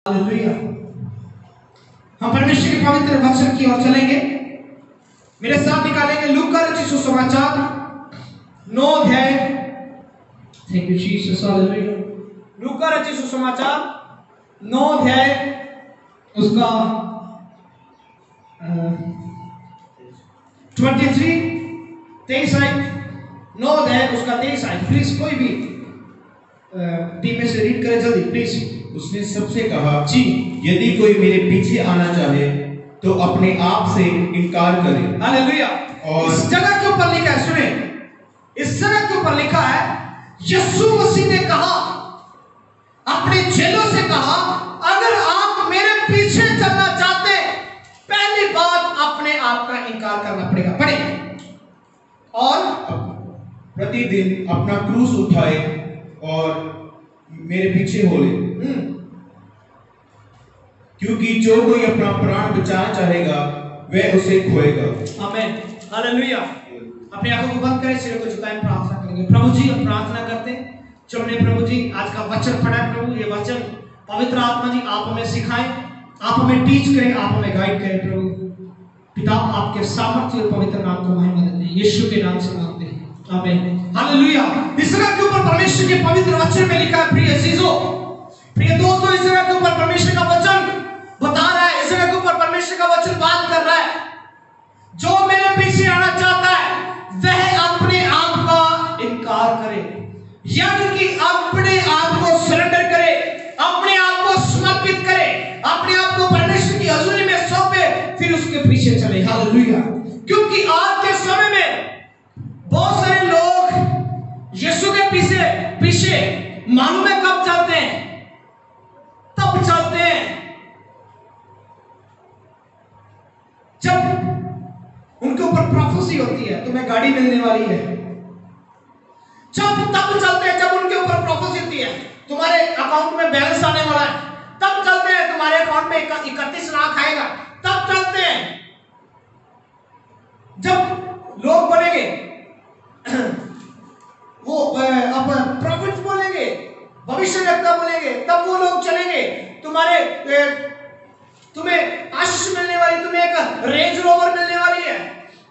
Hallelujah. हम परमेश्वर के पवित्र वचन की ओर चलेंगे। मेरे साथ निकालेंगे लूका रचित सुसमाचार 9 अध्याय। Thank you Jesus. हालेलुया। लूका रचित सुसमाचार 9 अध्याय उसका 23 आयत। 9 अध्याय उसका 23 आयत। प्लीज कोई भी टीम में से रीड करे जल्दी प्लीज। उसने सबसे कहा, जी, यदि कोई मेरे पीछे आना चाहे तो अपने आप से इनकार करे। हालेलुया। और इस जगह के ऊपर लिखा है, सुने, इस जगह के ऊपर लिखा है, यीशु मसीह ने कहा, अपने चेलों से कहा, अगर आप मेरे पीछे चलना चाहते, पहली बात अपने आप का इनकार करना पड़ेगा। पढ़े। और प्रतिदिन अपना क्रूस उठाए और मेरे पीछे हो ले। क्योंकि जो कोई अपना प्राण बचाना चाहेगा वह उसे खोएगा। आमीन। हालेलुया। अपनी आंखों को बंद करें, सिर को झुकाएं, प्रार्थना करेंगे। प्रभु जी, हम प्रार्थना करते हैं जो हमने प्रभु जी आज का वचन पढ़ा है, प्रभु ये वचन पवित्र आत्मा जी आप हमें सिखाएं, आप हमें टीच करें, आप हमें गाइड करें। प्रभु पिता, आपके सामर्थ्य और पवित्र नाम को महिमा देते हैं, यीशु के नाम से मांगते हैं, आमीन। हालेलुया। इस जगह के ऊपर परमेश्वर के पवित्र वचन में लिखा है, प्रिय अजीजों, प्रिय दोस्तों, इस जगह के ऊपर परमेश्वर का वचन बता रहा है, इस जगह के ऊपर परमेश्वर का वचन बात कर रहा है, जो मेरे पीछे आना चाहता है वह अपने आप का इनकार करे, यानी कि अपने आप को सरेंडर करे, अपने आप को समर्पित करे, अपने आप को परमेश्वर की हजूरी में सौंपे, फिर उसके पीछे चले। हालेलुया। क्योंकि आज के समय में बहुत सारे लोग यीशु के पीछे मालूम है कब चलते हैं, तब चलते हैं जब उनके ऊपर प्रोफेसी होती है, तुम्हें गाड़ी मिलने वाली है, तब चलते हैं जब उनके ऊपर प्रोफेसी होती है, तुम्हारे अकाउंट में बैलेंस आने वाला है, तब चलते हैं, तुम्हारे अकाउंट में 31 लाख आएगा, तब चलते हैं। जब लोग बोलेंगे वो अब प्रॉफिट बोलेंगे, भविष्यवक्ता बोलेंगे, तब वो लोग चलेंगे। तुम्हें आशीष मिलने वाली, तुम्हें एक रेंज रोवर मिलने वाली है,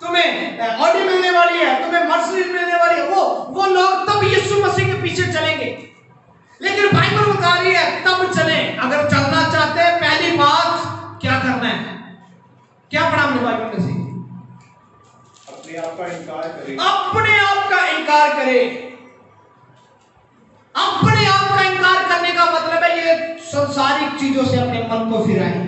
तुम्हें ऑडी मिलने वाली है, तुम्हें मर्सिडीज मिलने वाली है, वो लोग तब यीशु मसीह के पीछे चलेंगे। लेकिन बाइबल बता रही है तब चलें। अगर चलना चाहते हैं, पहली बात क्या करना है? क्या पढ़ा हमने बाइबल में से? अपने आप का इनकार करे। अपने आप का इनकार करे। अपने आप का इनकार करने का मतलब है ये संसारिक चीजों से अपने मन को फिराएं।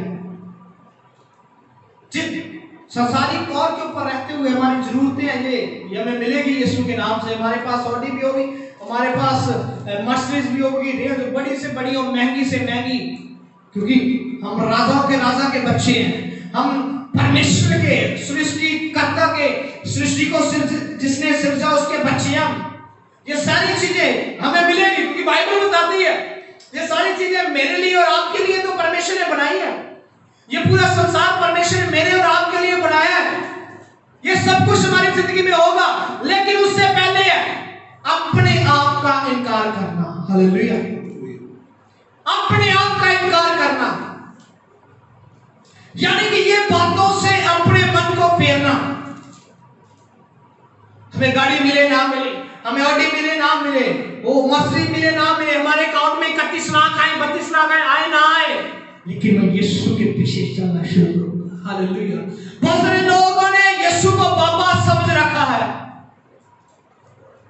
संसारिक तौर के ऊपर रहते हुए हमारी जरूरतें हैं, ये हमें मिलेगी यीशु के नाम से। हमारे पास ऑडी भी होगी, हमारे पास मर्सिडीज भी होगी, रेंज बड़ी से बड़ी और महंगी से महंगी, क्योंकि हम राजाओं के राजा के बच्चे हैं। हम परमेश्वर के, सृष्टिकर्ता के, सृष्टि को जिसने सृजा उसके बच्चे हैं। ये सारी चीजें हमें मिलेगी, क्योंकि बाइबल बताती है ये सारी चीजें मेरे लिए और आपके लिए तो परमेश्वर ने बनाई है। ये पूरा संसार परमेश्वर ने मेरे और आपके लिए बनाया है। ये सब कुछ हमारी जिंदगी में होगा, लेकिन उससे पहले है अपने आप का इनकार करना। हालेलुया। अपने आप का इनकार करना, यानी कि ये बातों से अपने मन को फेरना। हमें गाड़ी मिले ना मिले, हमें ऑडी मिले ना मिले, वो मर्सिडीज मिले ना मिले, हमारे अकाउंट में 31 लाख आए, 32 लाख आए ना आए, लेकिन मैं यीशु के पीछे चलना शुरू करूंगा। हालेलुया। बहुत सारे लोगों ने यीशु को बाबा समझ रखा है।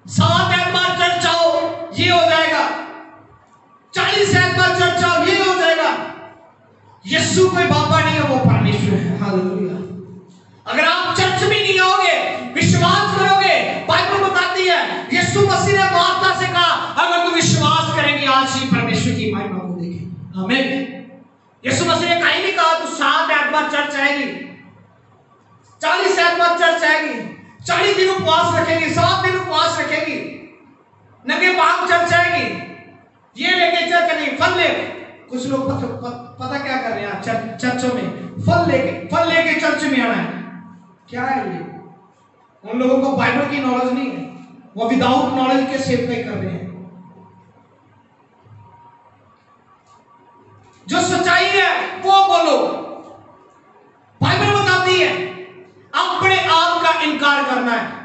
7 एतवार चर्च आओ ये हो जाएगा, 40 एतवार चर्च आओ ये हो जाएगा। यीशु कोई बाबा नहीं है, वो परमेश्वर है। हालेलुया। अगर आप चर्च में नहीं आओगे, विश्वास करोगे, बाइबल बताती है यीशु मसीह ने मार्था से कहा, अगर तू विश्वास करेंगे आज ही परमेश्वर की महिमा को देखेंगे। आमीन। यीशु मसीह ने कहीं नहीं कहा तू 7 एतवार चर्च आएगी, 40 एतवार चर्च आएगी, 40 दिन उपवास रखेगी, 7 दिन उपवास रखेगी, नंगे पांव चर्च आएगी, ये लेके चर्च नहीं, फल ले। कुछ लोग पता क्या कर रहे हैं चर्चों में, फल लेके चर्च में आना है। क्या है ये? उन लोगों को बाइबल की नॉलेज नहीं है, वो विदाउट नॉलेज के सेवकाई कर रहे हैं। जो सच्चा सही है वो बोलो। बाइबल बताती है अपने आप का इनकार करना है।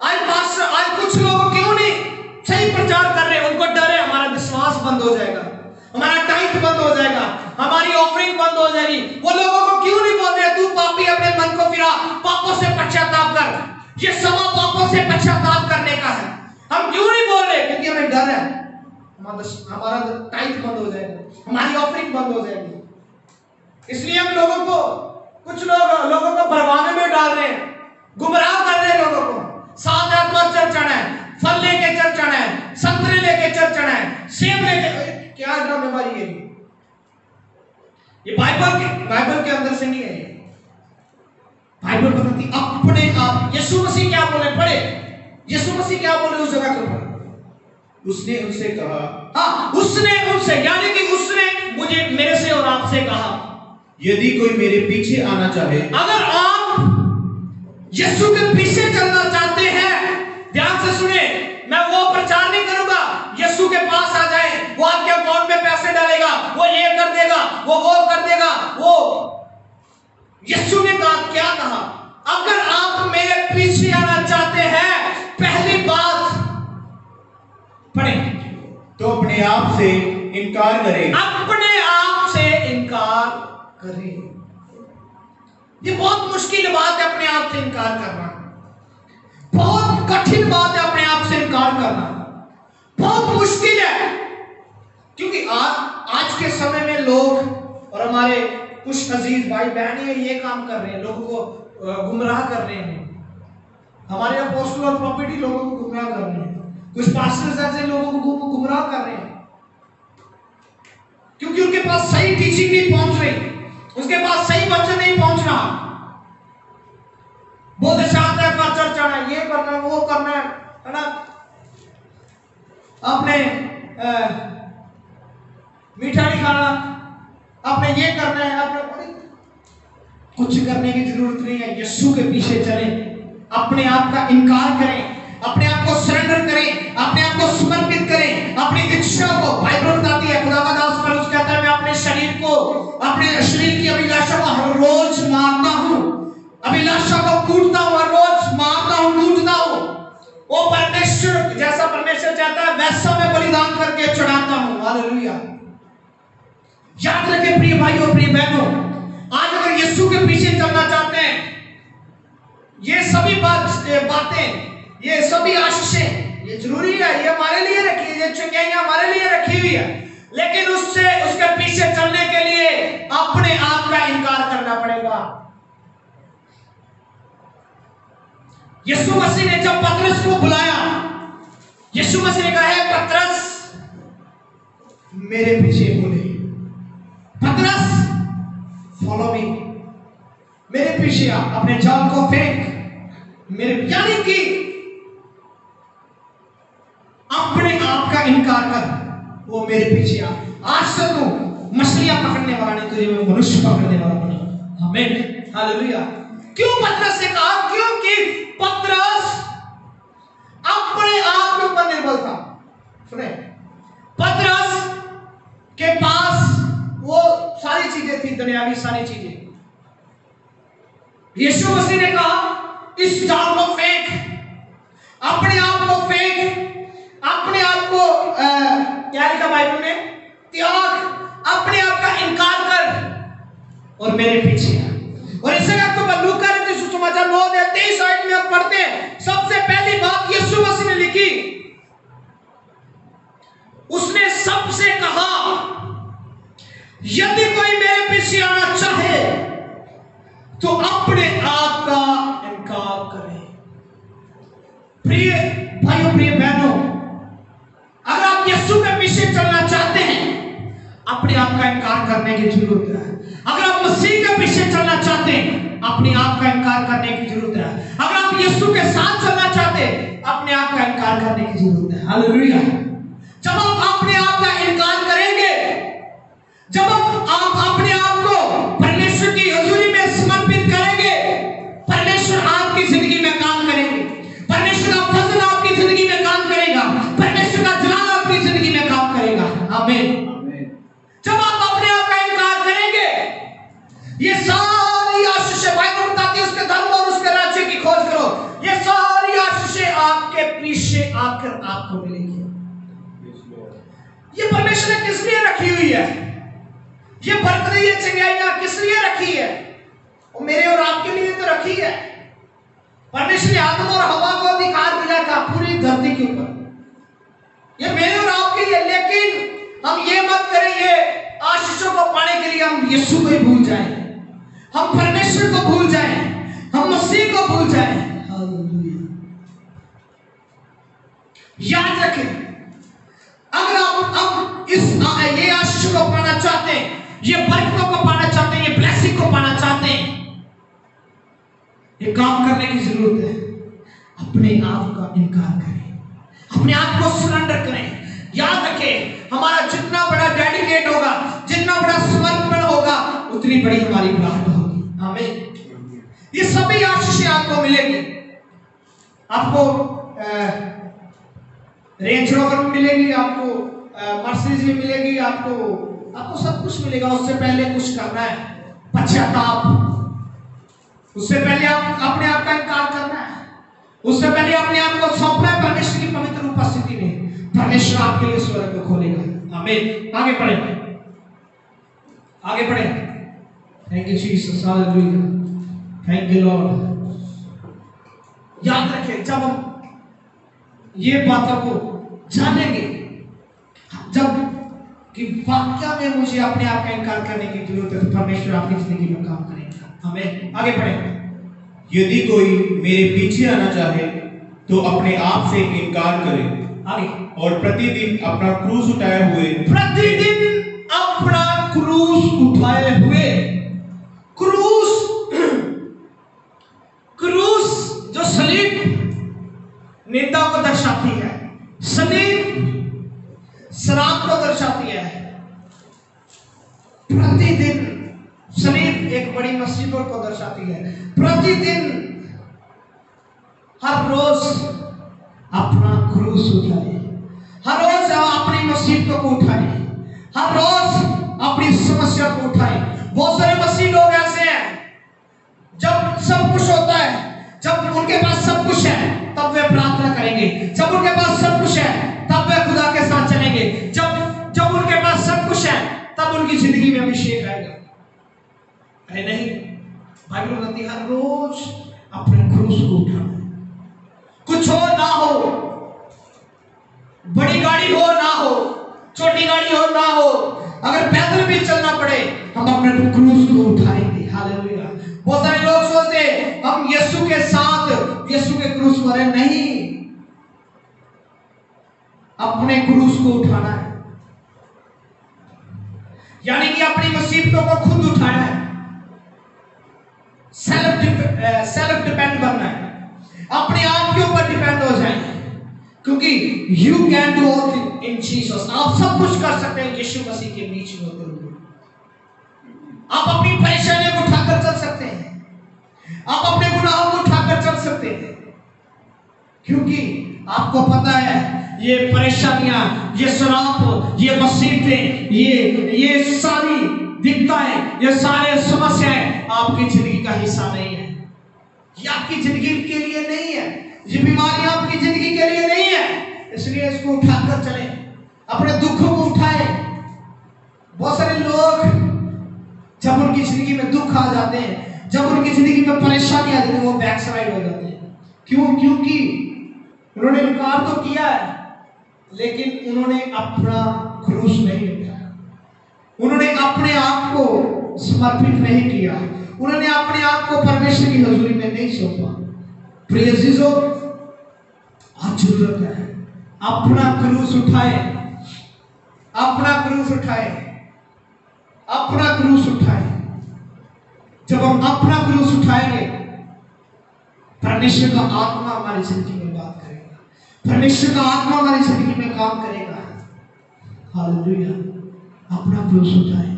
आज कुछ लोग क्यों नहीं सही प्रचार कर रहे? उनको डर है हमारा विश्वास बंद हो जाएगा, हमारा टाइट बंद हो जाएगा, हमारी ऑफरिंग बंद हो जाएगी। वो लोगों को क्यों नहीं बोल रहे तू पापी अपने मन को फिरा, पापों से पश्चाताप कर। ये समय पापों से पश्चाताप करने का है। हम क्यों नहीं बोल रहे? क्योंकि हमें डर है हमारा टाइट बंद हो जाएगा, हमारी ऑफरिंग बंद हो जाएगी। इसलिए हम लोगों को कुछ लोगों को बरवाने में डाल रहे हैं, गुमराह कर रहे हैं लोगों को। 7 आत्मा चर्च आना है, फल लेके चर्च आना है, संतरे लेके चर्च आना है, सेब लेके। क्या ड्रामेबाजी है ये? बाइबल के अंदर से नहीं है। बाइबल बताती अपने आप। यीशु मसीह क्या बोले? पढ़े यीशु मसीह क्या बोले उस जगह के ऊपर? उसने उनसे कहा, हाँ उसने उनसे, यानी कि उसने मुझे मेरे से और आपसे कहा, यदि कोई मेरे पीछे आना चाहे। अगर आप यीशु के पीछे चलना चाहते हैं, ध्यान से सुने, मैं वो प्रचार नहीं करूंगा यीशु के पास आ जाए, वो आपके अकाउंट में पैसे डालेगा, वो ये कर देगा, वो कर देगा। वो यीशु ने कहा, क्या कहा? अगर आप मेरे पीछे आना चाहते हैं, पहली बात पढ़े, तो अपने आप से इनकार करें। अपने आप से इनकार करें। ये बहुत मुश्किल बात है, अपने आप से इनकार करना। बहुत कठिन बात है अपने आप से इनकार करना, बहुत मुश्किल है। क्योंकि आज के समय में लोग और हमारे कुछ अजीज भाई बहन ये काम कर रहे हैं, लोगों को गुमराह कर रहे हैं। हमारे अपोस्टल और प्रॉपर्टी लोगों को गुमराह कर रहे हैं, कुछ पास्टर्स ऐसे लोगों को गुमराह कर रहे हैं, क्योंकि उनके पास सही टीचिंग नहीं पहुंच रही, उसके पास सही वचन नहीं पहुंच रहा। बहुत शांत है, चर्च आना, ये करना है, वो करना है ना, आपने मीठा नहीं खाना, आपने ये करना है, आपने कुछ करने की जरूरत नहीं है। यीशु के पीछे चलें, अपने आप का इनकार करें, अपने आप को सरेंडर करें, अपने आप को समर्पित करें, अपनी इच्छा को। बाइबल बताती है, खुदा का दास पौलुस कहता है, मैं अपने शरीर की अभिलाषा को हर रोज मारता हूं, अभिलाषा को कूटता हूं, हर रोज मारता हूं, कूटता हूं। वो परमेश्वर जैसा परमेश्वर चाहता है वैसा मैं बलिदान करके चढ़ाता हूं। हालेलुया। याद रखें प्रिय भाइयों, प्रिय बहनों, आज अगर यीशु के पीछे चलना चाहते हैं, ये सभी बातें, ये सभी आशीषें, ये जरूरी है, ये हमारे लिए रखी है, ये चंगाइयां हमारे लिए रखी हुई है, लेकिन उसके पीछे चलने के लिए अपने आप का इनकार करना पड़ेगा। यीशु मसीह ने जब पतरस को बुलाया, यीशु मसीह ने कहा, है पतरस मेरे पीछे बोले, पतरस फॉलो मी, मेरे पीछे आ, अपने जाल को फेंक मेरे, यानी कि अपने आप का इनकार कर, वो मेरे पीछे आ। आज से तू मछलियां पकड़ने वाला नहीं, तुझे मैं मनुष्य पकड़ने वाला बना। आमीन, हालेलुया। क्यों पतरस से कहा? क्योंकि पतरस अपने आप के ऊपर निर्भर था। सुने, पतरस के पास वो सारी चीजें थी, दुनियावी सारी चीजें। यीशु मसीह ने कहा, इस जाल को फेंक, अपने आप को फेंक, अपने आप को क्या लिखा बाइबल में? त्याग, अपने आप का इनकार कर और मेरे पीछे आ। और इस जगह को लूका के सुसमाचार 9:23 में हम पढ़ते हैं, सबसे पहली बात यीशु मसीह ने लिखी, उसने सबसे कहा, यदि कोई मेरे पीछे आना चाहे तो अपने आप का इनकार करे। प्रिय भाइयों, प्रिय बहनों, अगर आप यीशु के पीछे चलना चाहते हैं, अपने आप का इनकार करने की जरूरत है। अगर आप मसीह के पीछे चलना चाहते हैं, अपने आप का इनकार करने की जरूरत है। अगर आप यीशु के साथ चलना चाहते हैं, अपने आप का इनकार करने की जरूरत है। हालेलुया। जब आप अपने आप का इनकार करेंगे, जब आप अपने आप को परमेश्वर की हजूरी में समर्पित करेंगे, परमेश्वर आपकी जिंदगी में काम करेंगे, परमेश्वर का फजल आपकी जिंदगी में काम करेगा, परमेश्वर का जलाल आपकी जिंदगी में काम करेगा। आमीन। जब आप अपने आकर आपको मिलेगी। ये परमेश्वर ने किस लिए रखी हुई है? ये बरकतें, ये चंगाइयां किस लिए रखी है? वो मेरे और आपके लिए तो रखी है। परमेश्वर ने आदम और हवा को अधिकार दिया था पूरी धरती के ऊपर, ये मेरे और आपके लिए। लेकिन हम ये मत करें, ये आशीषों को पाने के लिए हम यीशु को ही भूल जाएं, हम परमेश्वर को भूल जाएं, हम मसीह को भूल जाएं। हालेलुया। याद रखें, अगर आप इस ये आशीष को पाना चाहते हैं, ये बरकतों को पाना चाहते हैं, ये ब्लेसिंग को पाना चाहते हैं, ये काम करने की जरूरत है। अपने आप का इनकार करें, अपने आप को सरेंडर करें। याद रखें, हमारा जितना बड़ा डेडिकेट होगा, जितना बड़ा समर्पण होगा, उतनी बड़ी हमारी प्राप्त होगी। आमीन। ये सभी आशीषें आपको मिलेगी। आपको रेंज रोवर मिलेगी, आपको मर्सिडीज भी मिलेगी, आपको सब कुछ मिलेगा। उससे पहले कुछ करना है, पश्चाताप। उससे पहले आप अपने आप का इनकार करना है, उससे पहले अपने आप को सौंपना है परमेश्वर की पवित्र उपस्थिति में। परमेश्वर आपके लिए स्वर्ग को खोलेगा। आमीन। आगे बढ़े, आगे बढ़े। Thank you Jesus, hallelujah, thank you Lord. याद रखें, जब हम ये बातों को जानेंगे, जब कि वाकया में मुझे अपने आप का इनकार करने की जरूरत है, तो परमेश्वर आपकी जिंदगी में काम करेगा। हमें आगे बढ़े। यदि कोई मेरे पीछे आना चाहे तो अपने आप से इनकार करे, आगे, और प्रतिदिन अपना क्रूस उठाए हुए, प्रतिदिन अपना क्रूस उठाए हुए। क्रूस, क्रूस जो सलीब निंदा को दर्शाती है, सलीब श्राप को दर्शाती है। प्रतिदिन सलीब एक बड़ी मुसीबत को दर्शाती है। प्रतिदिन, हर रोज अपना क्रूस उठाए, हर रोज अपनी मुसीबतों को उठाए, हर रोज अपनी समस्या को उठाए। बहुत सारे मसीह लोग ऐसे हैं, जब सब कुछ होता है, जब उनके पास सब कुछ है, तब वे प्रार्थना करेंगे। जब उनके पास सब कुछ है, तब वे खुदा के साथ चलेंगे। जब उनके पास सब कुछ है, तब उनकी जिंदगी में अभिषेक आएगा। अरे नहीं, बाइबल कहती है हर रोज अपने क्रूस को उठाना। कुछ हो ना हो, बड़ी गाड़ी हो ना हो, छोटी गाड़ी हो ना हो, अगर पैदल भी चलना पड़े, हम अपने क्रूस को उठाएंगे। हालेलुया। बहुत सारे लोग सोचते हैं हम यीशु के साथ, यीशु के क्रूस पर नहीं, अपने क्रूस को उठाना है, यानी कि अपनी मुसीबतों को खुद उठाना है, सेल्फ डिपेंड बनना है, अपने आप के ऊपर डिपेंड हो जाए, क्योंकि you can do all things in Jesus. आप सब कुछ कर सकते हैं यीशु मसीह के बीच में होते हुए। आप अपनी परेशानियों को उठाकर चल सकते हैं, आप अपने गुनाहों को उठाकर चल सकते हैं, क्योंकि आपको पता है ये परेशानियां, ये शराब, ये मुसीबतें, ये सारी दिक्कतें, ये सारे समस्याएं आपकी जिंदगी का हिस्सा नहीं है। ये आपकी जिंदगी के लिए नहीं है, ये बीमारियां आपकी जिंदगी के लिए नहीं है। इसलिए इसको उठाकर चलें, अपने दुखों को उठाएं। बहुत सारे लोग जब उनकी जिंदगी में दुख आ जाते हैं, जब उनकी जिंदगी में परेशानी आ जाती है, वो बैक साइड हो जाते हैं। क्यों? क्योंकि उन्होंने इनकार तो किया है, लेकिन उन्होंने अपना क्रूस नहीं उठाया, उन्होंने अपने आप को समर्पित नहीं किया, उन्होंने अपने आप को परमेश्वर की हजूरी में नहीं सौंपा। प्रिय अजीजों, आज जरूरत है अपना क्रूस उठाए, अपना क्रूस उठाए, अपना क्रूस उठाए। जब हम अपना क्रूस उठाएंगे, परमेश्वर का आत्मा हमारी जिंदगी में बात करेगा, परमेश्वर का आत्मा हमारी जिंदगी में काम करेगा। हालेलुया। अपना क्रूस उठाए।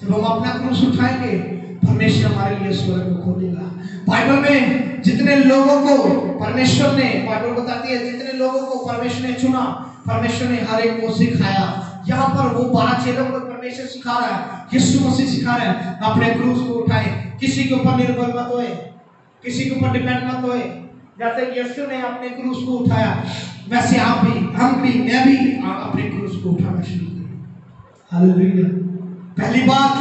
जब हम अपना क्रूस उठाएंगे, परमेश्वर हमारे लिए स्वर्ग को खोलेगा। बाइबल में जितने लोगों को परमेश्वर ने, बाइबल बताती है जितने लोगों को परमेश्वर ने चुना, परमेश्वर ने हर एक को सिखाया। यहाँ पर वो 12 चेलों को परमेश्वर सिखा रहा है, यीशु मसीह सिखा रहा है, अपने क्रूस को उठाए। किसी के ऊपर निर्भर मत होए, किसी के ऊपर डिपेंड मत होए। जैसे यीशु ने अपने क्रूस को उठाया, वैसे आप भी, हम भी, मैं भी अपने क्रूस को उठाना शुरू करें। हालेलुया। पहली बात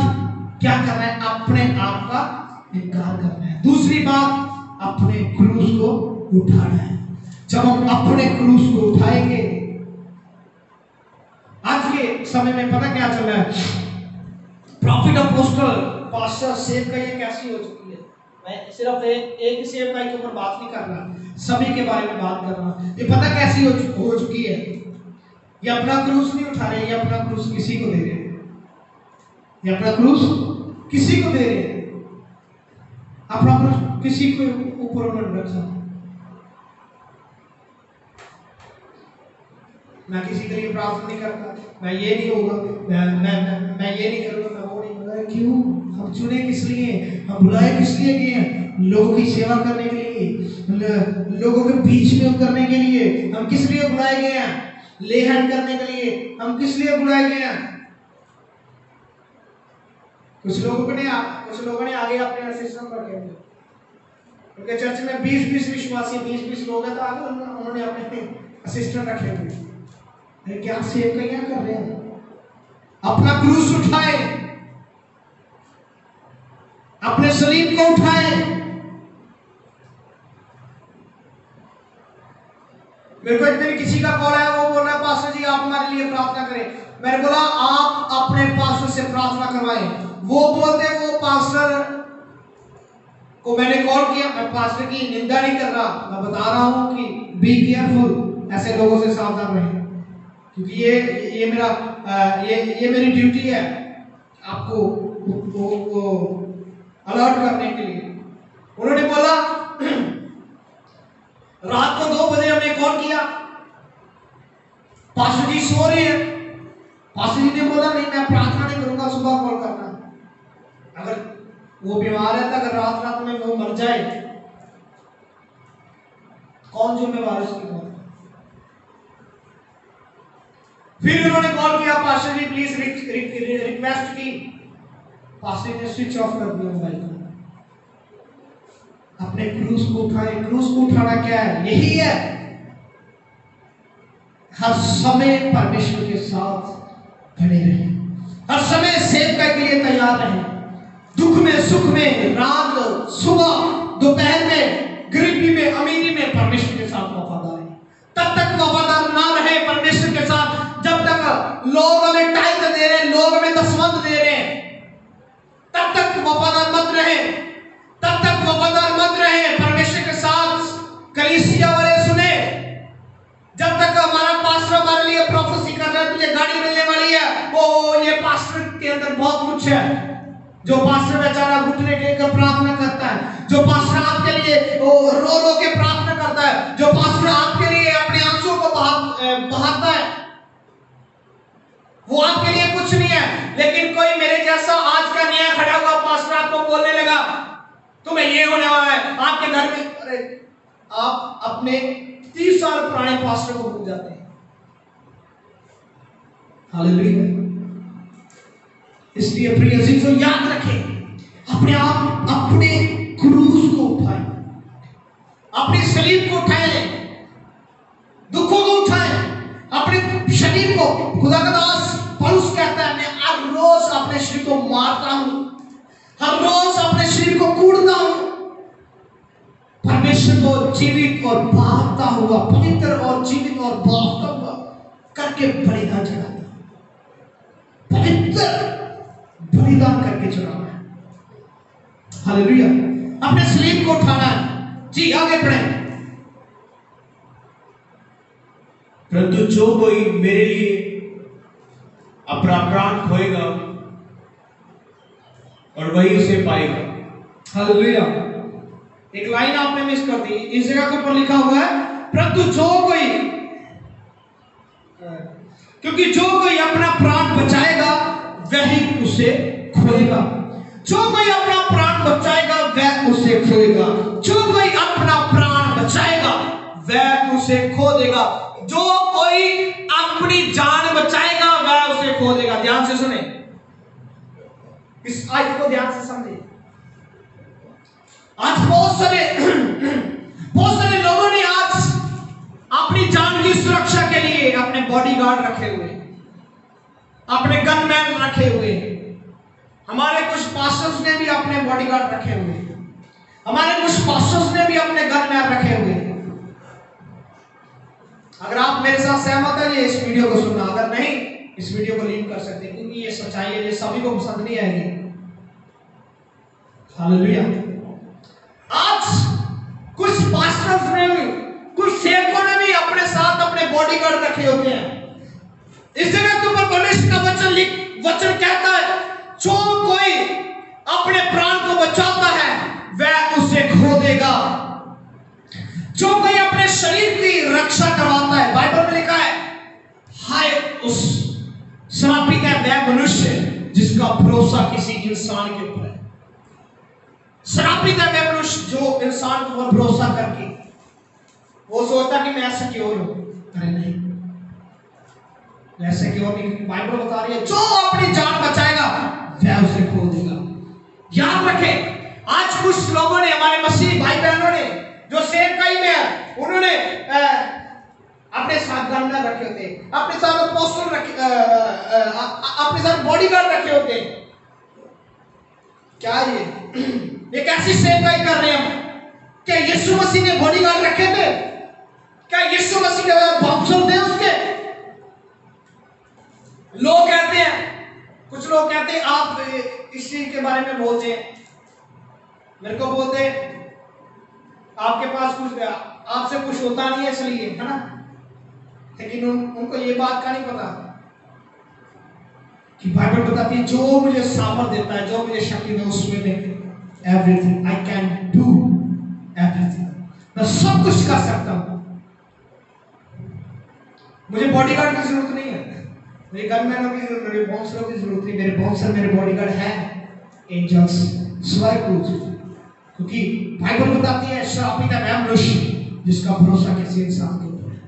क्या करना है? अपने आप का इनकार करना है। दूसरी बात, अपने क्रूस को उठाना है। जब हम अपने क्रूस को उठाएंगे, आज के समय में पता क्या चल रहा है? प्रॉफिट, अपोस्टल, पास्टर, सेवकाई कैसी हो चुकी है। मैं सिर्फ एक सेवकाई के ऊपर बात नहीं कर रहा, सभी के बारे में बात कर रहा हूं। ये पता कैसी हो चुकी है? ये अपना क्रूस नहीं उठा रहे, ये अपना क्रूस किसी को दे रहे हैं। ये अपना क्रूस किसी को दे रहे हैं, अपना क्रूस किसी को ऊपर उन्होंने रखा। मैं किसी के लिए प्रार्थना नहीं करता, मैं ये नहीं होगा, मैं ये नहीं करूंगा, मैं वो नहीं करूंगा। क्यों? हम चुने किस लिए? हम बुलाए किस लिए गए हैं? लोगों की सेवा करने के लिए, लोगों के बीच में उतरने के लिए। हम किस लिए बुलाए गए हैं? ले हैंड करने के लिए हम किस लिए बुलाए गए हैं? कुछ लोगों ने आगे अपने असिस्टेंट रखे हुए, उनके चर्च में 20-20 विश्वासी, 20-20 लोग हैं, तो आगे उन्होंने अपने असिस्टेंट रखे हुए। अरे क्या सेव क्या कर रहे हैं? अपना क्रूस उठाए, अपने सलीब को उठाए। मेरे को एक दिन किसी का कॉल आया, वो बोल रहा है पास्टर जी आप हमारे लिए प्रार्थना करें। मैंने बोला आप अपने पास्टर से प्रार्थना करवाएं। वो बोलते वो पास्टर को मैंने कॉल किया। मैं पास्टर की निंदा नहीं कर रहा, मैं बता रहा हूं कि बी केयरफुल, ऐसे लोगों से सावधान रहें, क्योंकि ये मेरी ड्यूटी है आपको अलर्ट करने के लिए। उन्होंने बोला रात को 2 बजे हमने कॉल किया, पास्टर जी सो रहे हैं। पास्टर जी ने बोला नहीं मैं प्रार्थना नहीं करूंगा, सुबह कॉल करना। अगर वो बीमार है तो अगर रात में वो मर जाए, कौन जिम्मेवार है उसकी मौत? फिर उन्होंने कॉल किया, पास्टर जी प्लीज रिक्वेस्ट की। पास्टर ने स्विच ऑफ कर दिया मोबाइल को। अपने क्रूस को उठाए। क्रूस को उठाना क्या है? यही है, हर समय परमेश्वर के साथ खड़े रहें, हर समय सेवका के लिए तैयार रहें। दुख में, सुख में, रात, सुबह, दोपहर में, गरीबी में, अमीरी में परमेश्वर के साथ वफादार रहें। तब तक वफादार ना रहे परमेश्वर के साथ जब तक लोग हमें टाइट दे रहे हैं, लोग हमें दसवंध दे रहे हैं, तब तक वफादार मत रहे, तब तक वफादार मत रहे परमेश्वर के साथ। कलीसिया वाले सुने, जब तक हमारा पास्टर हमारे लिए प्रोफेसी कर रहा है तुझे गाड़ी मिलने वाली है, वो ये पास्टर के अंदर बहुत कुछ है। जो पास्टर बेचारा घुटने टेक कर प्रार्थना करता है, जो पास्टर आपके लिए रो रो के प्रार्थना करता है, जो पास्टर आपके लिए अपने आंसू को बहाता है, वो आपके लिए कुछ नहीं है। लेकिन कोई मेरे जैसा आज का नया खड़ा हुआ पास्टर आपको बोलने लगा तुम्हें ये होने वाला है, आपके घर में, अरे आप अपने 30 साल पुराने पास्टर को भूल जाते हैं। हालेलुया। इसलिए प्रिय अजीजों याद रखें, अपने क्रूस को उठाएं, अपने सलीब को उठाएं, दुखों को उठाएं, अपने शरीर को। खुदा का दास पौलुस कहता है मैं हर रोज अपने शरीर को मारता हूं, हर रोज अपने शरीर को कूटता हूं, परमेश्वर को जीवित और बहाता हुआ, पवित्र और जीवित और बहाता हुआ करके बलिदान चढ़ाता हूं। पवित्र बलिदान करके चढ़ाना है। हालेलुया। अपने सलीब को उठाना है। जी आगे बढ़े। परंतु जो कोई मेरे लिए अपना प्राण खोएगा और वही उसे पाएगा। हालेलुया। एक लाइन आपने मिस कर दी, इस जगह के ऊपर लिखा हुआ है परंतु जो कोई, क्योंकि जो कोई अपना प्राण बचाएगा वही उसे खोएगा। जो कोई अपना प्राण बचाएगा वह उसे खोएगा। जो कोई अपना प्राण बचाएगा वह उसे खो देगा। जो कोई अपनी जान बचाएगा वह उसे खो देगा। ध्यान से सुने, इस आयत को ध्यान से समझे। आज बहुत बहुत सारे लोगों ने आज अपनी जान की सुरक्षा के लिए अपने बॉडीगार्ड रखे हुए, अपने गनमैन रखे हुए। हमारे कुछ पास्टर्स ने भी अपने बॉडीगार्ड रखे हुए, हमारे कुछ पास्टर्स ने भी अपने गनमैन रखे हुए। अगर आप मेरे साथ सहमत हैं, ये इस वीडियो को सुनना, अगर नहीं इस वीडियो को लीव कर सकते, क्योंकि ये सच्चाई है, ये सभी को पसंद नहीं आएगी। हालेलुया। आज कुछ पास्टर्स ने भी, कुछ सेवकों ने भी अपने साथ अपने बॉडीगार्ड रखे होते हैं। इस जगह के ऊपर परमेश्वर का वचन कहता है, जो कोई अपने प्राण को बचाता है वह उसे खो देगा, जो कोई अपने शरीर की रक्षा करवाता है, बाइबल में लिखा है, हाय उस श्रापित है वह मनुष्य जिसका भरोसा किसी इंसान के ऊपर है। श्रापित है वह मनुष्य जो इंसान के ऊपर भरोसा करके वो सोचता कि मैं सिक्योर हूं। अरे नहीं, वैसे क्यों नहीं, बाइबल बता रही है जो अपनी जान बचाएगा वह उसे खो देगा। याद रखें, आज कुछ लोगों ने, हमारे मसीह भाई बहनों ने जो सेवकाई में है, उन्होंने अपने साथ गनमैन रखे होते, अपने साथ अपोस्टल रखे, अपने साथ बॉडीगार्ड रखे होते। क्या ये कैसी सेवकाई कर रहे हैं हम? क्या यीशु मसीह ने बॉडीगार्ड रखे थे? क्या यीशु मसीह के बाउंसर थे उसके? लोग कहते हैं, कुछ लोग कहते हैं आप इस चीज के बारे में बोलते हैं, मेरे को बोलते हैं आपके पास कुछ, आपसे कुछ होता नहीं है इसलिए, है ना। लेकिन उनको ये बात का नहीं पता कि बाइबल बताती है जो मुझे सामर्थ देता है, जो मुझे शक्ति देता है, उसमें मैं everything I can do everything, मैं सब कुछ कर सकता हूं। मुझे बॉडीगार्ड की जरूरत नहीं है, मेरे गनमैनों की जरूरत, मेरे बाउंसरों की जरूरत नहीं। मेरे बाउंसर, मेरे बॉडीगार्ड है एंजल्स, स्वर्गदूत। क्योंकि बाइबल बताती है श्रापित है वह मनुष्य जिसका भरोसा किसी इंसान के ऊपर है।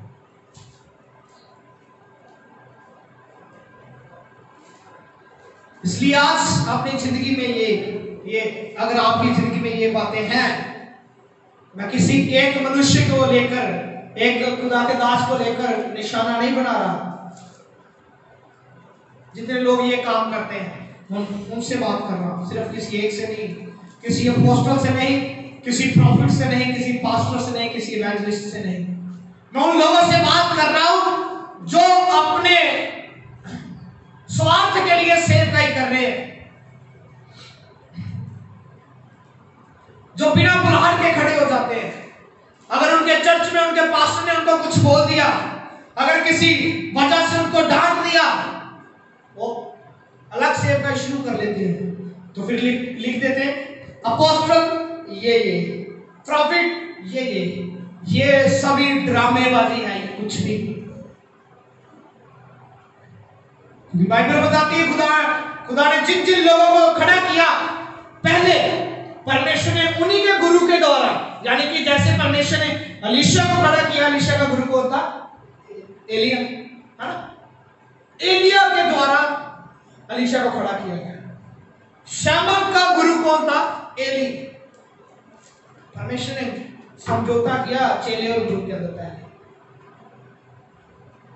इसलिए आज अपनी जिंदगी में ये अगर आपकी जिंदगी में ये बातें हैं, मैं किसी एक मनुष्य को लेकर, एक खुदा के दास को लेकर निशाना नहीं बना रहा। जितने लोग ये काम करते हैं उनसे बात कर रहा हूं, सिर्फ किसी एक से नहीं, किसी अपोस्टल से नहीं, किसी प्रॉफिट से नहीं, किसी पास्टर से नहीं, किसी इवेंजलिस्ट से नहीं। मैं उन लोगों से बात कर रहा हूं जो अपने स्वार्थ के लिए सेवकाई कर रहे हैं, जो बिना बुलाहट के खड़े हो जाते हैं। अगर उनके चर्च में उनके पास्टर ने उनको कुछ बोल दिया, अगर किसी वजह से उनको डांट दिया, वो अलग सेवकाई शुरू कर लेते हैं। तो फिर लिख देते हैं अपोस्टल ये प्रॉफिट ये सभी ड्रामेबाजी है, ये कुछ भी। बाइबल बताती है खुदा ने जिन जिन लोगों को खड़ा किया, पहले परमेश्वर ने उन्हीं के गुरु के द्वारा, यानी कि जैसे परमेश्वर ने एलीशा को खड़ा किया, एलीशा का गुरु कौन था? एलिया, है ना। एलिया के द्वारा एलीशा को खड़ा किया गया। शामक का गुरु कौन था? एली। परमेश्वर ने समझौता किया चेले और गुरु के अंदर पहले,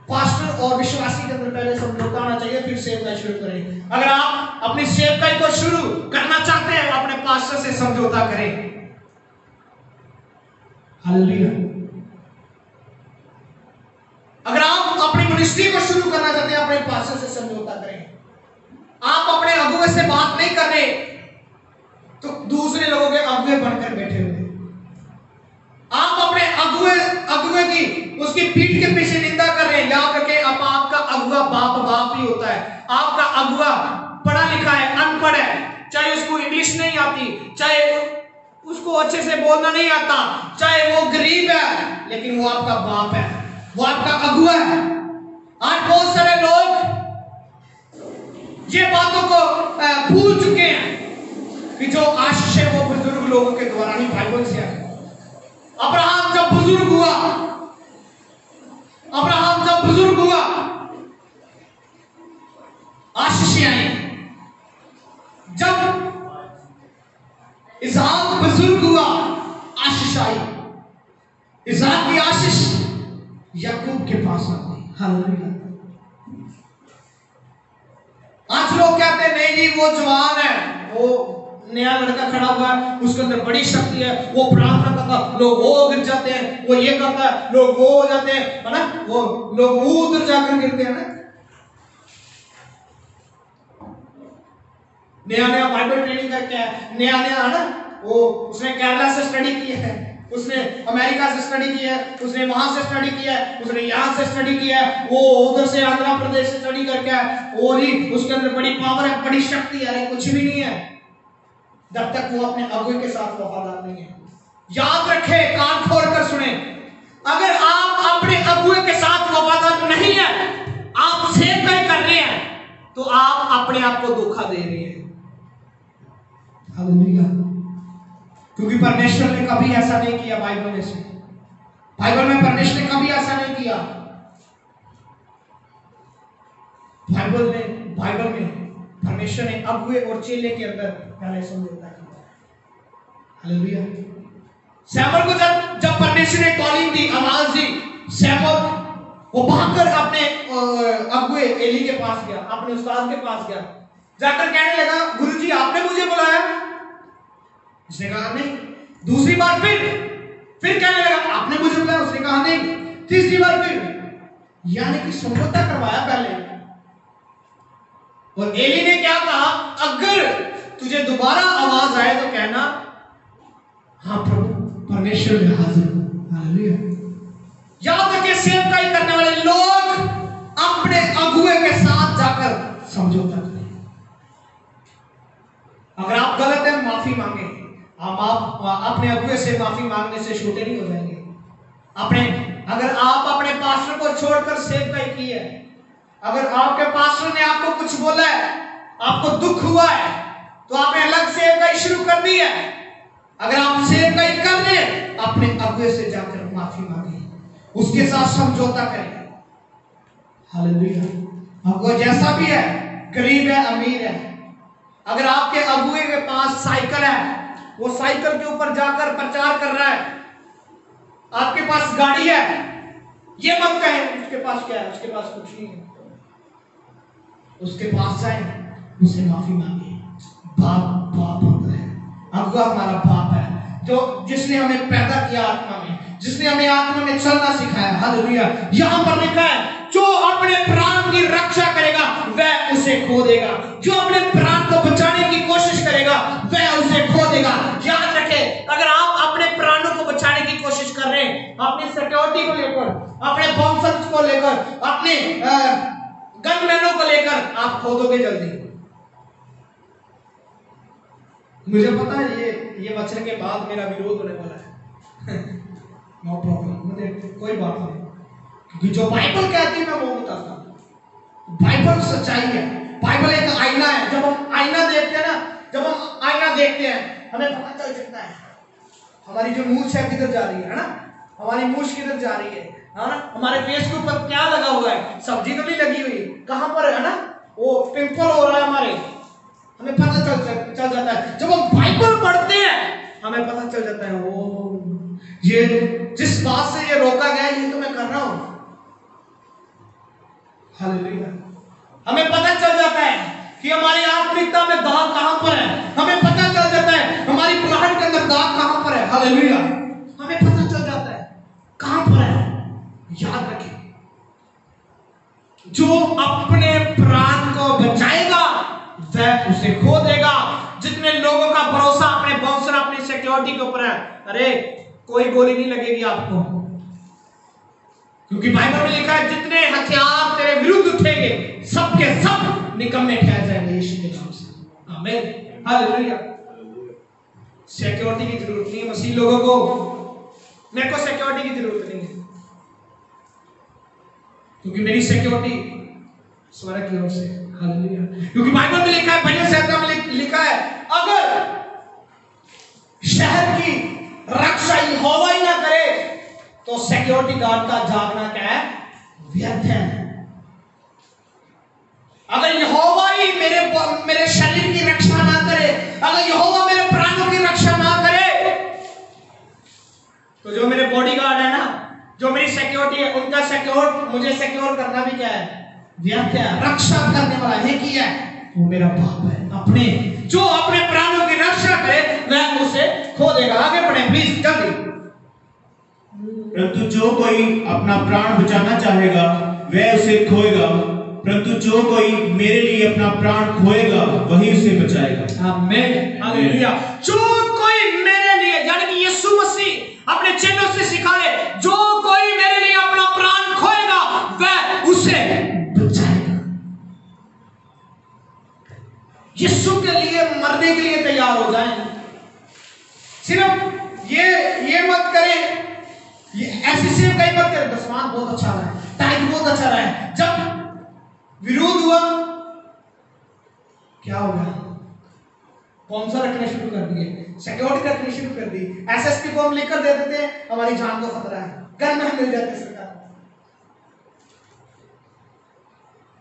पास्टर और विश्वासी के अंदर पहले समझौता होना चाहिए, फिर सेवकाई शुरू करें। अगर आप अपनी सेवकाई को शुरू करना चाहते हैं, अपने पास्टर से समझौता करें। हालेलुया। अगर आप अपनी मिनिस्ट्री को शुरू करना चाहते हैं, अपने पास्टर से समझौता करें। आप अपने अगुवे से बात नहीं कर रहे तो दूसरे लोगों के अगुवे बनकर बैठे हुए। आप अपने अगुवे की उसकी पीठ के पीछे निंदा कर रहे हैं। याद रखें, अब आपका अगुवा बाप ही होता है। आपका अगुवा पढ़ा लिखा है, अनपढ़ है, चाहे उसको इंग्लिश नहीं आती, चाहे उसको अच्छे से बोलना नहीं आता, चाहे वो गरीब है, लेकिन वो आपका बाप है, वो आपका अगुवा है। आज बहुत सारे लोग ये बातों को भूल चुके हैं कि जो आशीष है वो बुजुर्ग लोगों के द्वारा ही बाइबल से है। अब्राहम जब बुजुर्ग हुआ, आशीष आई। जब इसहाक बुजुर्ग हुआ, आशीष आई। इसहाक की आशीष याकूब के पास आ गई। हालेलुया। आज लोग कहते हैं नहीं जी वो जवान है, वो नया लड़का खड़ा हुआ है, उसके अंदर बड़ी शक्ति है, वो प्रार्थना करता, लोग वो गिर जाते हैं, वो ये करता है, लोग वो हो जाते हैं, है ना, वो लोग वो उधर जाकर गिरते हैं ना। नया नया बाइबल ट्रेनिंग करके है, नया नया है ना, वो उसने केरला से स्टडी की है, उसने अमेरिका से स्टडी की है, उसने वहां से स्टडी किया है, उसने यहाँ से स्टडी किया है, वो उधर से आंध्र प्रदेश से स्टडी करके है, और ही उसके अंदर बड़ी पावर है, बड़ी शक्ति है। अरे कुछ भी नहीं है जब तक वो अपने अगुए के साथ वफादार नहीं है। याद रखे, कान खोल कर सुने, अगर आप अपने अगुए के साथ वफादार नहीं है, आप सेवकाई कर रहे हैं, तो आप अपने आप को धोखा दे रहे हैं। हालेलुया। क्योंकि परमेश्वर ने कभी ऐसा नहीं किया। बाइबल में परमेश्वर ने कभी ऐसा नहीं किया। बाइबल में परमेश्वर ने अगुए और चेले के अंदर पहले समझौता किया। हालेलुया। सैमुअल को जब परमेश्वर ने कॉलिंग दी, आवाज दी, सैमुअल वो भागकर अपने अगुए एली के पास गया, अपने उस्ताद के पास गया, जाकर कहने लगा गुरुजी आपने मुझे बुलाया? उसने कहा नहीं। दूसरी बार फिर कहने लगा आपने मुझे बुलाया? उसने कहा नहीं। तीसरी बार फिर, यानी कि समझौता करवाया पहले। और एली ने क्या कहा, अगर तुझे दोबारा आवाज आए तो कहना हाँ प्रभु परमेश्वर में हाजिर हूं। हालेलुया। याद रखिए, सेवकाई करने वाले लोग अपने अगुए के साथ जाकर समझौता करें। अगर आप गलत हैं माफी मांगे। आप अपने अगुए से माफी मांगने से छोटे नहीं हो जाएंगे। अगर आप अपने पास्टर को छोड़कर सेवकाई की है, अगर आपके पास्टर ने आपको कुछ बोला है, आपको दुख हुआ है, तो आपने अलग सेवकाई शुरू कर दी है। अगर आप सेवकाई कर रहे हैं, अपने अगुए से जाकर माफी मांगे, उसके साथ समझौता करें। हालेलुया। अगुआ जैसा भी है, गरीब है अमीर है, अगर आपके अगुए के पास साइकिल है, वो साइकिल के ऊपर जाकर प्रचार कर रहा है, आपके पास गाड़ी है, ये मत कहें उसके पास क्या है, उसके पास कुछ नहीं है। उसके पास जाए, उससे माफी मांगे। बाप होता है, अगुआ हमारा बाप है, जो जिसने हमें पैदा किया आत्मा में, जिसने हमें आत्मा में चलना सिखाया। हालेलुया। यहां पर लिखा है, जो अपने प्राण की रक्षा करेगा वह उसे खो देगा, जो अपने प्राण को बचाने की कोशिश करेगा वह उसे खो देगा। याद रखे, अगर आप अपने प्राणों को बचाने की कोशिश कर रहे हैं, अपनी सिक्योरिटी को लेकर, अपने बॉम्बर्स को लेकर, अपने गनमैनों को लेकर, आप खो दोगे जल्दी। मुझे पता है ये वचन के बाद मेरा विरोध होने वाला है। नो प्रॉब्लम, मुझे कोई बात नहीं, क्योंकि जो बाइबल कहती है मैं वो बताता हूं। बाइबल सच्चाई है। बाइबल एक आईना है। जब हम आईना देखते हैं ना, जब हम आईना देखते हैं, हमें पता चल सकता है हमारी जो मूछ है किधर जा रही है ना, हमारी मूछ किधर जा रही है ना, हमारे फेस के ऊपर क्या लगा हुआ है, सब्जी तो नहीं लगी हुई, कहां पर है ना, वो पिंपल हो रहा है हमारे, हमें पता चल जाता है। जब हम बाइबल पढ़ते हैं, हमें पता चल जाता है वो ये जिस बात से ये रोका गया ये तो मैं कर रहा हूं। हालेलुया। हमें पता चल जाता है कि हमारी आत्मिकता में दाग कहां पर है, हमें पता चल जाता है हमारी बुलाहट के अंदर दाग कहां पर है। हालेलुया। हमें पता चल जाता है कहां पर है। याद रखें, जो अपने प्राण को बचाएगा वह उसे खो देगा। जितने लोगों का भरोसा अपने बाउंसर, अपनी सिक्योरिटी के ऊपर है, अरे कोई गोली नहीं लगेगी आपको, क्योंकि बाइबल में लिखा है जितने हथियार तेरे विरुद्ध उठेंगे सबके सब निकम्मे ठहर जाएंगे यीशु के नाम से। आमीन। हालेलुया। सिक्योरिटी की जरूरत नहीं है मसीह लोगों को, मेरे को सिक्योरिटी की जरूरत नहीं है, क्योंकि मेरी सिक्योरिटी स्वर्ग की ओर से। हालेलुया। क्योंकि बाइबल में लिखा है, भजन संहिता में लिखा है, अगर शहर की रक्षा यहोवा ही ना करे तो सिक्योरिटी गार्ड का जागना क्या है, व्यर्थ है। अगर यहोवा ही मेरे शरीर की रक्षा ना करे, अगर यहोवा मेरे प्राणों की रक्षा ना करे, तो जो मेरे बॉडीगार्ड है ना मुझे सिक्योर करना भी क्या है, व्यर्थ है। रक्षा करने वाला है कि है वो मेरा बाप है। अपने जो अपने प्राणों की रक्षा करे वह उसे खो देगा। आगे बढ़े प्लीज जल्दी। परंतु जो कोई अपना प्राण बचाना चाहेगा वह उसे खोएगा, परंतु जो कोई मेरे लिए अपना प्राण खोएगा वही उसे बचाएगा। आमीन, हालेलुया। जो कोई मेरे लिए, यानी कि यीशु मसीह अपने चेलों से सिखाए, जो कोई मेरे लिए अपना प्राण खोएगा वह उसे बचाएगा। यीशु के लिए मरने के लिए तैयार हो जाएं। सिर्फ ये मत करें, ये ऐसे सिर्फ कहीं मत करें, दसवां बहुत अच्छा रहा है, टाइम बहुत अच्छा रहा है। जब विरोध हुआ क्या हो गया, स्पॉन्सर रखने शुरू कर दिए, सिक्योरिटी रखनी शुरू कर दी, एसएसपी को हम लिखकर दे देते हैं हमारी जान को खतरा है, गन में मिल जाते सरकार।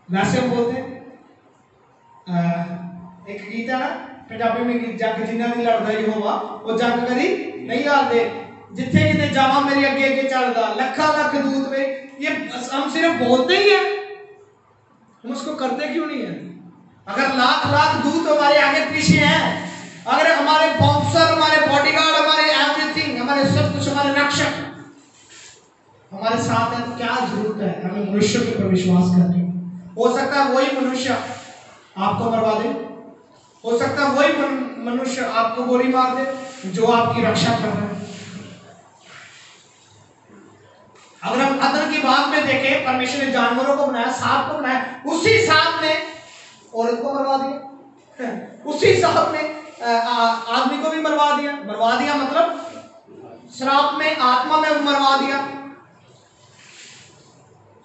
वैसे हम बोलते एक गीत है ना पंजाबी में, गीत जग जिन्ना नहीं लड़दा यहोवा वो जग कदी नहीं हारदे, जिथे किते जावा मेरे अगे अगे चलदा लखा लख दूत में। ये हम सिर्फ बोलते ही हैं, हम उसको करते क्यों नहीं है? अगर लाख लाख दूत हमारे आगे पीछे हैं, अगर हमारे बाउंसर, हमारे बॉडीगार्ड, हमारे एवरीथिंग, हमारे सब कुछ, हमारे रक्षक हमारे साथ है, तो क्या जरूरत है हमें मनुष्य के ऊपर विश्वास करने की? हो सकता है वही मनुष्य आपको मरवा दे, हो सकता है वही मनुष्य आपको गोली मार दे जो आपकी रक्षा कर रहा है। अगर हम अदन की बात में देखें, परमेश्वर ने जानवरों को बनाया, सांप को बनाया, उसी सांप ने औरत को मरवा दिया, उसी सांप ने आदमी को भी मरवा दिया मतलब श्राप में, आत्मा में मरवा दिया।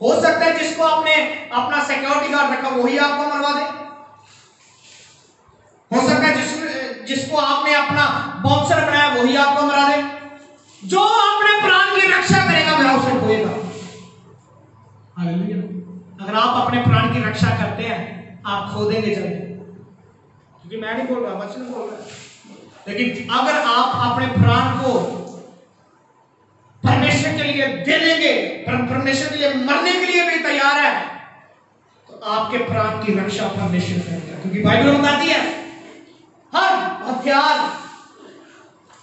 हो सकता है जिसको आपने अपना सिक्योरिटी गार्ड रखा वही आपको मरवा दे, हो सकता है जिसको आपने अपना बाउंसर बनाया वही आपको मरा दे। जो अपने प्राण की रक्षा करेगा वह उसे खोएगा। हालेलुया। अगर आप अपने प्राण की रक्षा करते हैं आप खो देंगे जल्दी, क्योंकि मैं नहीं बोल रहा, वचन बोल रहा है। लेकिन अगर आप अपने प्राण को परमेश्वर के लिए दे देंगे, परमेश्वर के लिए मरने के लिए भी तैयार है, तो आपके प्राण की रक्षा परमेश्वर करेगा। क्योंकि बाइबल बताती है हर हथियार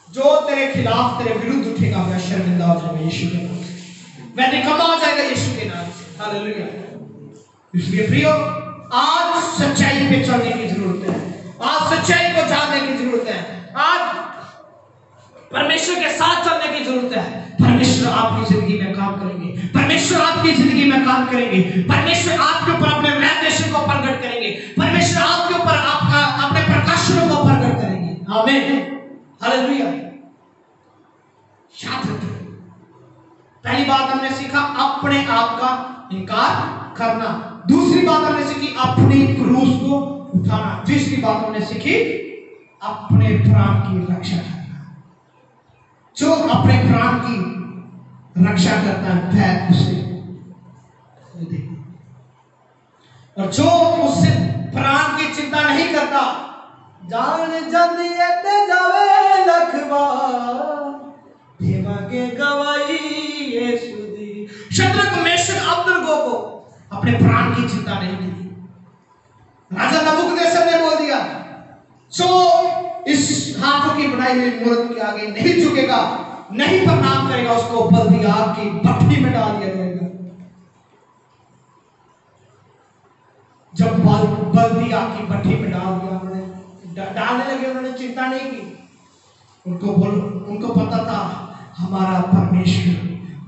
जो तेरे खिलाफ, तेरे विरुद्ध उठेगा वह शर्मिंदा हो जाएगा यीशु के नाम से, वह निकम्मा हो जाएगा यीशु के नाम से। हालेलुया। इसलिए प्रियो, आज सच्चाई पे चलने की जरूरत है, आज सच्चाई को जानने की जरूरत है, आज परमेश्वर के साथ चलने की जरूरत है। परमेश्वर आपकी जिंदगी में काम करेंगे, परमेश्वर आपकी जिंदगी में काम करेंगे, परमेश्वर आपके ऊपर अपने रहस्य को प्रकट करेंगे, परमेश्वर आपके ऊपर अपने प्रकाशनों को प्रकट करेंगे। आमीन, हालेलुया। याद रखिए, पहली बात हमने सीखा अपने आप का इनकार करना, दूसरी बात हमने सीखी अपनी क्रूस को उठाना, तीसरी बात हमने सीखी अपने प्राण की रक्षा करना। जो अपने प्राण की रक्षा करता है वह उसे देगा, और जो उससे प्राण की चिंता नहीं करता, जान जल्दी जावे लखवा के गवाई यीशु दी। शद्रक मेशक अबेदनगो को अपने प्राण की चिंता नहीं की। राजा नबूकदनेस्सर ने बोल दिया, जो इस हाथों की बनाई हुई मूर्ति के आगे नहीं झुकेगा, नहीं प्रणाम करेगा, उसको बल्दी आग की भट्टी में डाल दिया जाएगा। जब बल्दी आग की भट्टी में डाल दिया, उन्होंने डालने लगे, उन्होंने चिंता नहीं की। उनको पता था हमारा परमेश्वर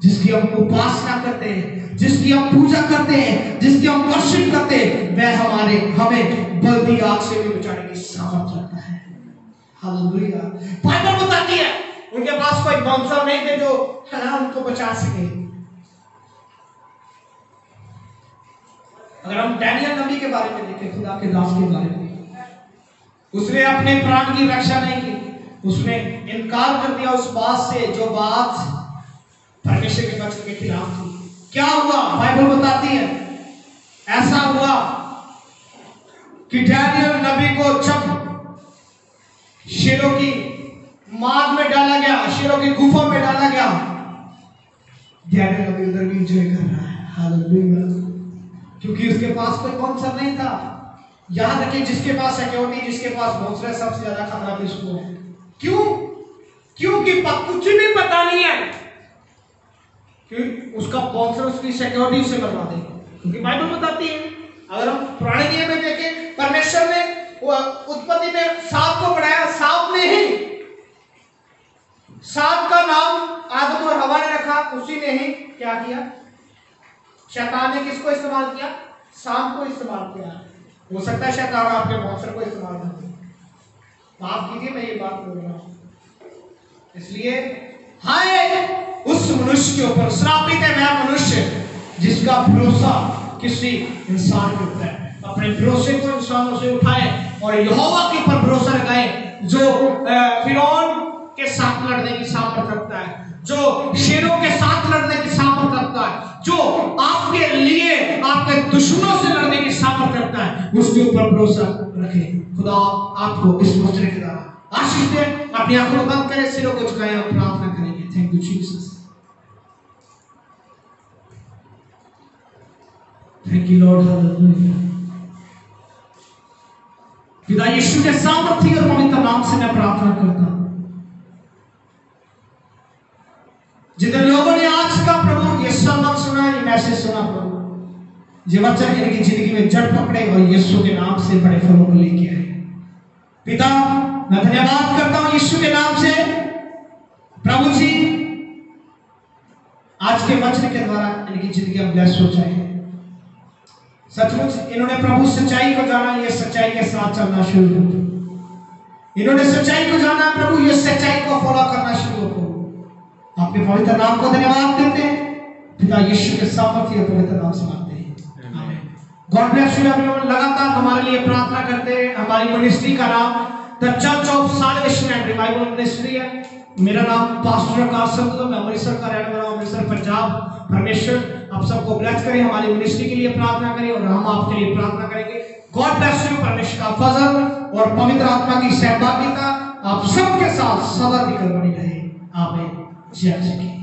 जिसकी हम उपासना करते हैं, जिसकी हम पूजा करते हैं, जिसकी हम वर्शिप करते हैं, वह हमें बल्दी आग से भी बचाने की सामर्थ्य रखता है। हालेलुया। बाइबल बताती है उनके पास कोई बाउंसर नहीं थे जो है ना उनको बचा सके। अगर हम डैनियल नबी के बारे में देखें, खुदा के दास के बारे में, उसने अपने प्राण की रक्षा नहीं की, उसने इनकार कर दिया उस बात से जो बात परमेश्वर के वचन के खिलाफ थी। क्या हुआ? बाइबल बताती है ऐसा हुआ कि डैनियल नबी को जब शेरों की माद में डाला गया, शेरों की गुफा में डाला गया, डैनियल नबी उधर भी एंजॉय कर रहा है। हालेलुया। क्योंकि उसके पास कोई स्पॉन्सर नहीं था। याद रखिए, जिसके पास सिक्योरिटी, जिसके पास स्पॉन्सर, सबसे ज्यादा खतरा भी उसको है। क्यों? क्योंकि कुछ भी पता नहीं है कि उसका स्पॉन्सर उसकी सिक्योरिटी से करवा देगा। क्योंकि बाइबल बताती है, अगर हम पुराने नियम में देखें, परमेश्वर ने उत्पत्ति में सांप को बनाया, सांप ने ही, सांप का नाम आदम और हवा ने रखा, उसी ने ही क्या किया? शैतान ने किसको इस्तेमाल किया? सांप को इस्तेमाल किया। हो सकता है शैतान आपके स्पॉन्सर को इस्तेमाल कर दे। माफ कीजिए, मैं ये बात बोल रहा हूं। इसलिए हाय उस मनुष्य के ऊपर, श्रापित है वह मनुष्य जिसका भरोसा किसी इंसान के ऊपर है। अपने भरोसे को इंसानों से उठाए और यहोवा के ऊपर भरोसा लगाए, जो फिरौन के साथ लड़ने की सामर्थ रखता है, जो शेरों के साथ लड़ने की सामर्थ रखता है, जो आपके लिए आपके दुश्मनों से लड़ने की सामर्थ रखता है, उसके ऊपर भरोसा रखें। खुदा आपको इस वचन के द्वारा आशीष दे। अपनी आंखों को बंद करें, सिरों को झुकाएं और प्रार्थना करेंगे। Thank you Jesus, thank you Lord, hallelujah. पिता यीशु के सामर्थ्य और पवित्र नाम से मैं प्रार्थना करता हूं, जितने लोगों ने आज का प्रभु ये सबक सुना, ये मैसेज सुना प्रभु, ये वचन इनकी जिंदगी में जड़ पकड़े और यीशु के नाम से बड़े फलों को लेके आए। पिता मैं धन्यवाद करता हूं यीशु के नाम से। प्रभु जी आज के वचन के द्वारा इनकी जिंदगी में ब्लेस हो जाए। सचमुच इन्होंने प्रभु सच्चाई को जाना, ये सच्चाई के साथ चलना शुरू करो। इन्होंने सच्चाई को जाना प्रभु, ये सच्चाई को फॉलो करना शुरू करो। आपके पवित्र नाम को धन्यवाद देते हैं पिता यीशु के सामर्थ्य और पवित्र नाम से मांगते हैं, आमीन। God bless you everyone. लगातार हमारे लिए प्रार्थना करते हैं। हमारी मिनिस्ट्री का नाम the church of solvation and revival ministry है। मेरा नाम पास्टर आकाश संधू, मैं अमृतसर का रहने वाला हूं, अमृतसर पंजाब। परमेश्वर आप सबको ब्लेस करें। हमारी मिनिस्ट्री के लिए प्रार्थना करें और हम आपके लिए प्रार्थना करेंगे। God bless you. परमेश्वर का फजल और पवित्र आत्मा की सहभागिता आप सबके साथ सदा दिखकर बनी रहे। आमीन। जय जय।